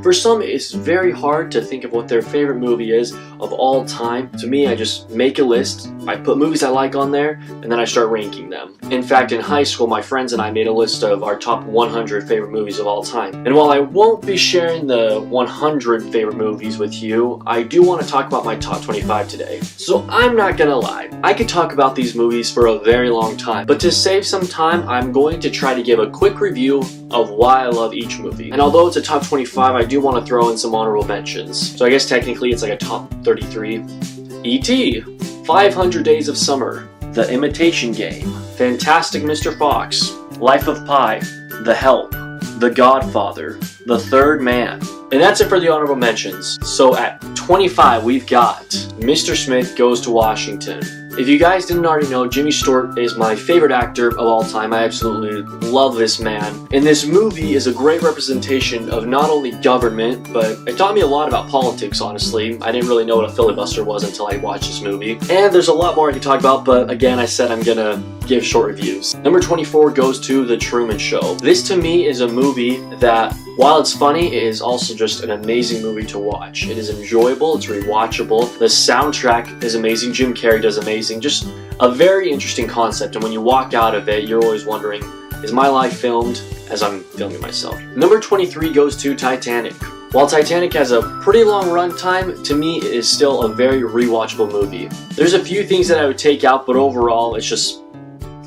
For some, it's very hard to think of what their favorite movie is of all time. To me, I just make a list, I put movies I like on there, and then I start ranking them. In fact, in high school, my friends and I made a list of our top 100 favorite movies of all time. And while I won't be sharing the 100 favorite movies with you, I do want to talk about my top 25 today. So I'm not gonna lie, I could talk about these movies for a very long time, but to save some time, I'm going to try to give a quick review of why I love each movie. And although it's a top 25, I do want to throw in some honorable mentions. So I guess technically it's like a top 33. E.T., 500 Days of Summer, The Imitation Game, Fantastic Mr. Fox, Life of Pi, The Help, The Godfather, The Third Man. And that's it for the honorable mentions. So at 25, we've got Mr. Smith Goes to Washington. If you guys didn't already know, Jimmy Stewart is my favorite actor of all time. I absolutely love this man. And this movie is a great representation of not only government, but it taught me a lot about politics, honestly. I didn't really know what a filibuster was until I watched this movie. And there's a lot more I could talk about, but again, I said I'm gonna give short reviews. Number 24 goes to The Truman Show. This to me is a movie that, while it's funny, it is also just an amazing movie to watch. It is enjoyable, it's rewatchable. The soundtrack is amazing, Jim Carrey does amazing. Just a very interesting concept, and when you walk out of it, you're always wondering, is my life filmed as I'm filming myself? Number 23 goes to Titanic. While Titanic has a pretty long runtime, to me it is still a very rewatchable movie. There's a few things that I would take out, but overall it's just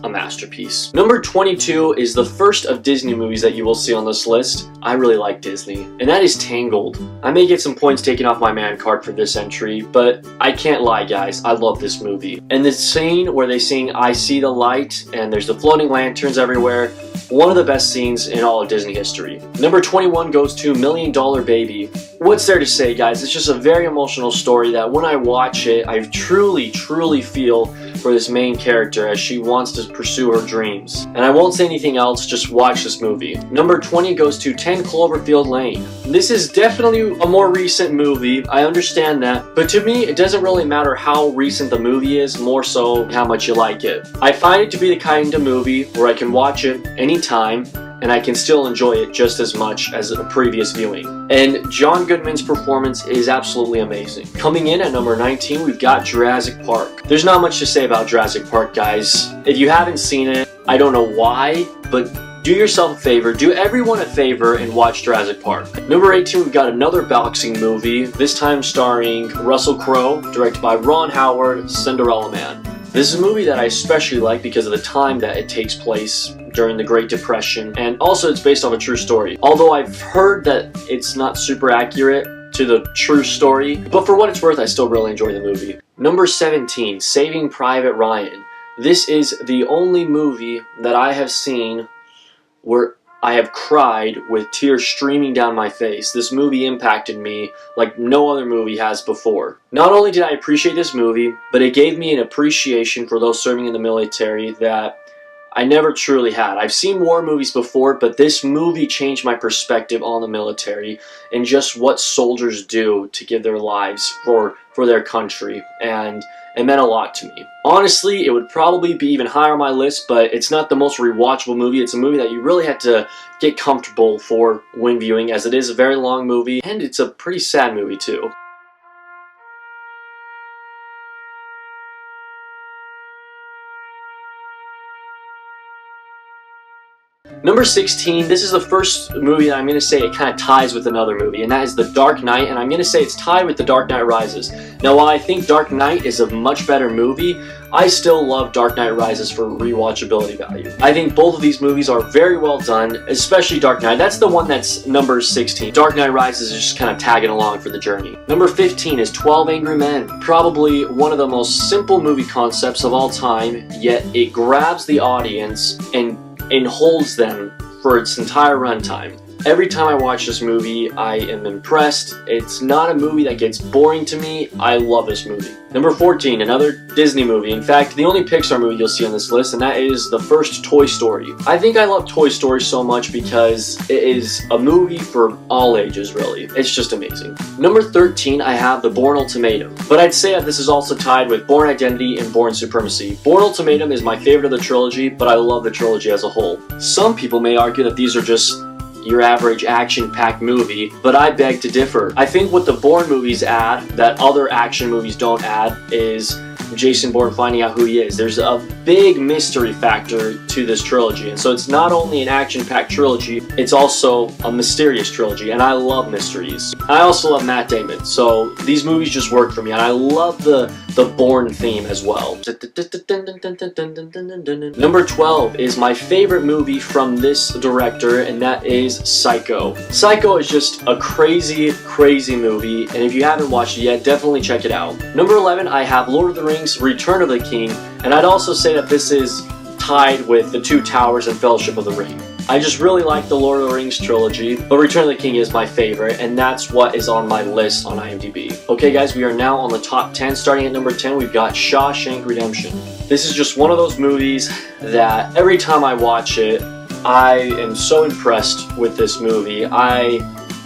a masterpiece. Number 22 is the first of Disney movies that you will see on this list. I really like Disney, and that is Tangled. I may get some points taken off my man card for this entry, but I can't lie, guys, I love this movie. And the scene where they sing I See the Light and there's the floating lanterns everywhere, one of the best scenes in all of Disney history. Number 21 goes to $1 Million Baby. What's there to say, guys? It's just a very emotional story that when I watch it, I truly feel for this main character as she wants to pursue her dreams. And I won't say anything else, just watch this movie. Number 20 goes to 10 Cloverfield Lane. This is definitely a more recent movie, I understand that, but to me it doesn't really matter how recent the movie is, more so how much you like it. I find it to be the kind of movie where I can watch it anytime and I can still enjoy it just as much as a previous viewing. And John Goodman's performance is absolutely amazing. Coming in at number 19, we've got Jurassic Park. There's not much to say about Jurassic Park, guys. If you haven't seen it, I don't know why, but do yourself a favor, do everyone a favor and watch Jurassic Park. Number 18, we've got another boxing movie, this time starring Russell Crowe, directed by Ron Howard, Cinderella Man. This is a movie that I especially like because of the time that it takes place during the Great Depression, and also it's based on a true story. Although I've heard that it's not super accurate to the true story, but for what it's worth, I still really enjoy the movie. Number 17, Saving Private Ryan. This is the only movie that I have seen where I have cried with tears streaming down my face. This movie impacted me like no other movie has before. Not only did I appreciate this movie, but it gave me an appreciation for those serving in the military that I never truly had. I've seen war movies before, but this movie changed my perspective on the military and just what soldiers do to give their lives for their country, and it meant a lot to me. Honestly, it would probably be even higher on my list, but it's not the most rewatchable movie. It's a movie that you really had to get comfortable for when viewing, as it is a very long movie, and it's a pretty sad movie too. Number 16, this is the first movie that I'm going to say it kind of ties with another movie, and that is The Dark Knight, and I'm going to say it's tied with The Dark Knight Rises. Now, while I think Dark Knight is a much better movie, I still love Dark Knight Rises for rewatchability value. I think both of these movies are very well done, especially Dark Knight. That's the one that's number 16. Dark Knight Rises is just kind of tagging along for the journey. Number 15 is 12 Angry Men. Probably one of the most simple movie concepts of all time, yet it grabs the audience and holds them for its entire runtime. Every time I watch this movie, I am impressed. It's not a movie that gets boring to me. I love this movie. Number 14, another Disney movie. In fact, the only Pixar movie you'll see on this list, and that is the first Toy Story. I think I love Toy Story so much because it is a movie for all ages, really. It's just amazing. Number 13, I have The Bourne Ultimatum. But I'd say that this is also tied with Bourne Identity and Bourne Supremacy. Bourne Ultimatum is my favorite of the trilogy, but I love the trilogy as a whole. Some people may argue that these are just your average action-packed movie, but I beg to differ. I think what the Bourne movies add that other action movies don't add is Jason Bourne finding out who he is. There's a big mystery factor to this trilogy, and so it's not only an action-packed trilogy, it's also a mysterious trilogy, and I love mysteries. I also love Matt Damon, so these movies just work for me, and I love the Bourne theme as well. Number 12 is my favorite movie from this director, and that is Psycho. Psycho is just a crazy, crazy movie, and if you haven't watched it yet, definitely check it out. Number 11, I have Lord of the Rings, Return of the King, and I'd also say that this is tied with The Two Towers and Fellowship of the Ring. I just really like the Lord of the Rings trilogy, but Return of the King is my favorite, and that's what is on my list on IMDb. Okay guys, we are now on the top 10. Starting at number 10, we've got Shawshank Redemption. This is just one of those movies that every time I watch it, I am so impressed with this movie. I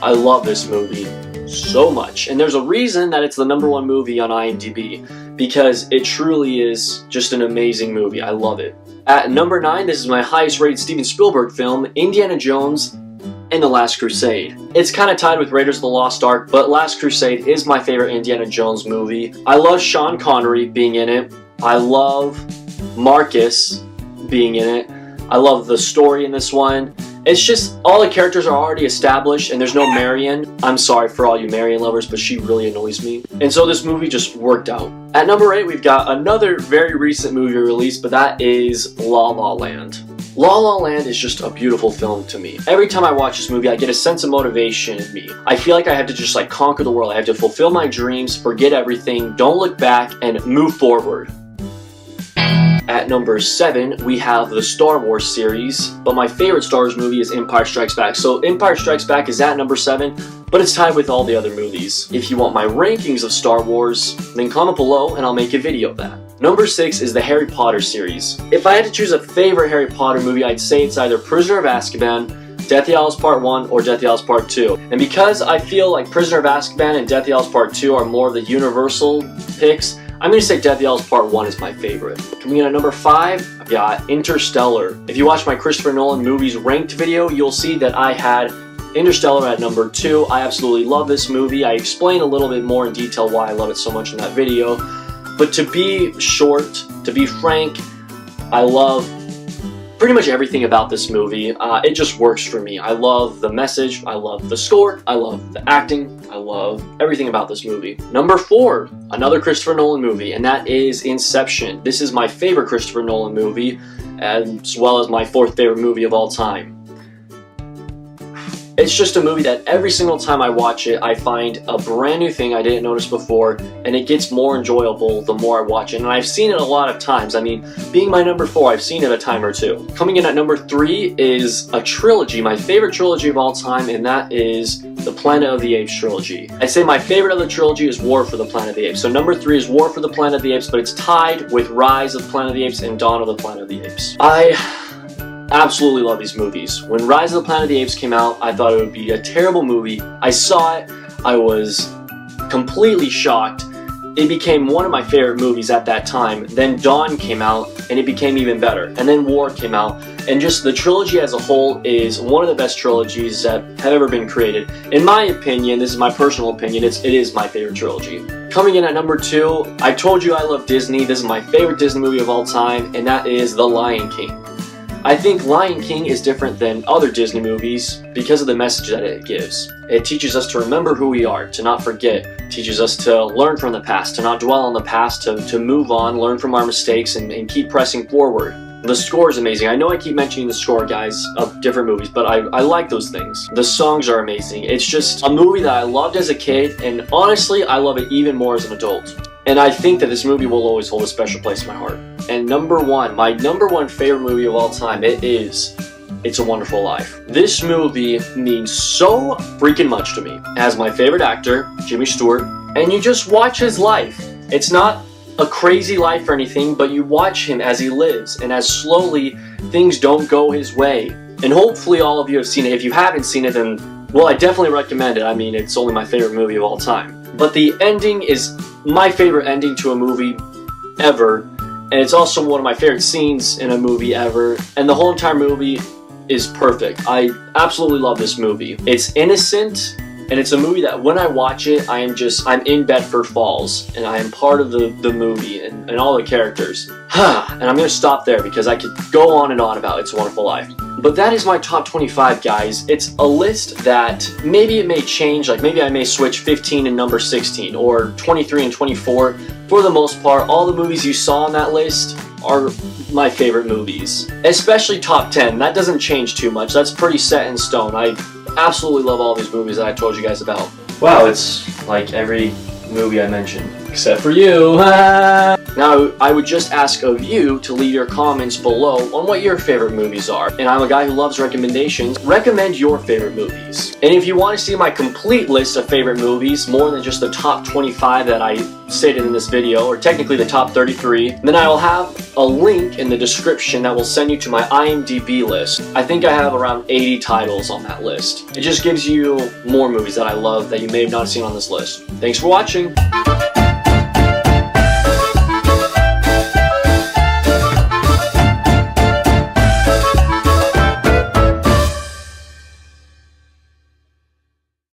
love this movie so much, and there's a reason that it's the #1 movie on IMDb, because it truly is just an amazing movie. I love it. At number 9, this is my highest rated Steven Spielberg film, Indiana Jones and The Last Crusade. It's kind of tied with Raiders of the Lost Ark, but Last Crusade is my favorite Indiana Jones movie. I love Sean Connery being in it. I love Marcus being in it. I love the story in this one. It's just, all the characters are already established, and there's no Marion. I'm sorry for all you Marion lovers, but she really annoys me. And so this movie just worked out. At number 8, we've got another very recent movie release, but that is La La Land. La La Land is just a beautiful film to me. Every time I watch this movie, I get a sense of motivation in me. I feel like I have to just conquer the world. I have to fulfill my dreams, forget everything, don't look back, and move forward. At number 7, we have the Star Wars series, but my favorite Star Wars movie is Empire Strikes Back. So Empire Strikes Back is at number 7, but it's tied with all the other movies. If you want my rankings of Star Wars, then comment below and I'll make a video of that. Number 6 is the Harry Potter series. If I had to choose a favorite Harry Potter movie, I'd say it's either Prisoner of Azkaban, Deathly Hallows Part 1, or Deathly Hallows Part 2. And because I feel like Prisoner of Azkaban and Deathly Hallows Part 2 are more of the universal picks, I'm going to say Deathly Hallows Part 1 is my favorite. Coming in at number 5, I've got Interstellar. If you watch my Christopher Nolan movies ranked video, you'll see that I had Interstellar at number 2. I absolutely love this movie. I explain a little bit more in detail why I love it so much in that video. But to be short, to be frank, I love pretty much everything about this movie. It just works for me. I love the message, I love the score, I love the acting, I love everything about this movie. Number 4, another Christopher Nolan movie, and that is Inception. This is my favorite Christopher Nolan movie, as well as my 4th favorite movie of all time. It's just a movie that every single time I watch it, I find a brand new thing I didn't notice before, and it gets more enjoyable the more I watch it. And I've seen it a lot of times. I mean, being my number 4, I've seen it a time or 2. Coming in at number 3 is a trilogy, my favorite trilogy of all time, and that is the Planet of the Apes trilogy. I say my favorite of the trilogy is War for the Planet of the Apes. So number 3 is War for the Planet of the Apes, but it's tied with Rise of the Planet of the Apes and Dawn of the Planet of the Apes. I absolutely love these movies. When Rise of the Planet of the Apes came out, I thought it would be a terrible movie. I saw it, I was completely shocked. It became one of my favorite movies at that time. Then Dawn came out, and it became even better. And then War came out, and just the trilogy as a whole is one of the best trilogies that have ever been created. In my opinion, this is my personal opinion, it is my favorite trilogy. Coming in at number 2, I told you I love Disney. This is my favorite Disney movie of all time, and that is The Lion King. I think Lion King is different than other Disney movies because of the message that it gives. It teaches us to remember who we are, to not forget. It teaches us to learn from the past, to not dwell on the past, to move on, learn from our mistakes, and keep pressing forward. The score is amazing. I know I keep mentioning the score, guys, of different movies, but I like those things. The songs are amazing. It's just a movie that I loved as a kid, and honestly, I love it even more as an adult. And I think that this movie will always hold a special place in my heart. And number 1, my number 1 favorite movie of all time, it is It's a Wonderful Life. This movie means so freaking much to me. It has my favorite actor, Jimmy Stewart, and you just watch his life. It's not a crazy life or anything, but you watch him as he lives, and as slowly things don't go his way. And hopefully all of you have seen it. If you haven't seen it, then, well, I definitely recommend it. I mean, it's only my favorite movie of all time. But the ending is my favorite ending to a movie ever, and it's also one of my favorite scenes in a movie ever, and the whole entire movie is perfect. I absolutely love this movie. It's innocent, and it's a movie that when I watch it, I'm in Bedford Falls, and I am part of the movie and all the characters. And I'm gonna stop there because I could go on and on about It's a Wonderful Life. But that is my top 25, guys. It's a list that maybe it may change, like maybe I may switch 15 and number 16, or 23 and 24. For the most part, all the movies you saw on that list are my favorite movies. Especially top 10, that doesn't change too much. That's pretty set in stone. I absolutely love all these movies that I told you guys about. Wow, it's like every movie I mentioned, except for you. Now, I would just ask of you to leave your comments below on what your favorite movies are. And I'm a guy who loves recommendations. Recommend your favorite movies. And if you want to see my complete list of favorite movies, more than just the top 25 that I stated in this video, or technically the top 33, then I will have a link in the description that will send you to my IMDb list. I think I have around 80 titles on that list. It just gives you more movies that I love that you may have not seen on this list. Thanks for watching!